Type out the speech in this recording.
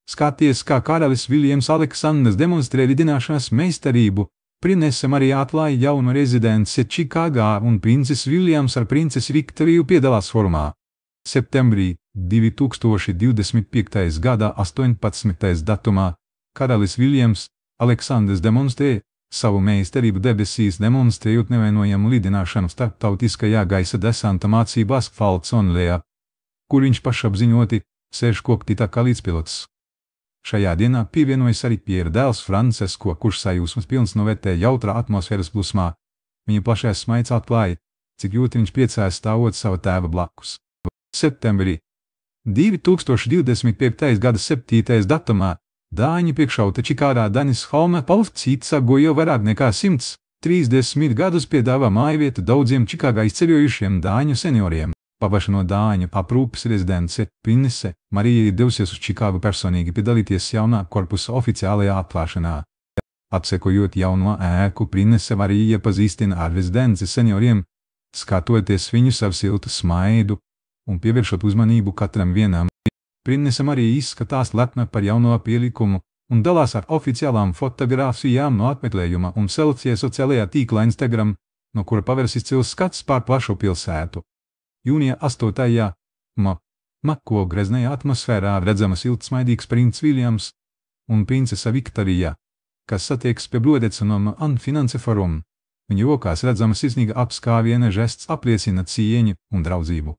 Skaties, kā karalis Viljams Aleksandrs demonstrē lidināšanas meistarību. Princese Marija atklāja jaunu rezidenci Čikāgā un princis Viljams ar princesi Viktoriju piedalās formā. Septembrī 2025. gada 18. datumā karalis Viljams Aleksandrs demonstrē savu meistarību debesīs, demonstrējot nevainojamu lidināšanu starptautiskajā gaisa desanta mācībās Falconlejā, kur viņš pašapziņoti sēž kokpitā kā līdzpilots. Šajā dienā pievienojas arī Piera dēls Francesko, kurš sajūsmas pilns novērtē jautrā atmosfēras plūsmā. Viņa plašais smaids atklāja, cik ļoti viņš priecājas stāvot sava tēva blakus. Septembrī 2025. gada 7. datumā Dāņu priekšauta Čikāgā Danis Holmapalvcīts sagojo vairāk nekā 130 gadus piedāvā mājvietu daudziem Čikāgā izceļojušiem dāņu senioriem. Paplašinot dāņu aprūpes rezidence, princese Marija ir devusies uz Čikāgu personīgi piedalīties jaunā korpusa oficiālajā atklāšanā. Apsekojot jauno ēku, princese Marija iepazīstina ar rezidences senioriem, skatoties viņu savu siltu smaidu un pievēršot uzmanību katram vienam. Princese Marija izskatās lepna par jauno pielikumu un dalās ar oficiālām fotogrāfijām no apmeklējuma un selfie sociālajā tīklā Instagram, no kura paveras izcils skats pār plašu pilsētu. Jūnija 8. Mako greznajā atmosfērā redzama siltsmaidīgs princis Viljams un princese Viktorija, kas satiekas pie Blodecenoma un Finance Forum. Viņu rokās redzama sirsnīga apskāviena žests apliecina cieņu un draudzību.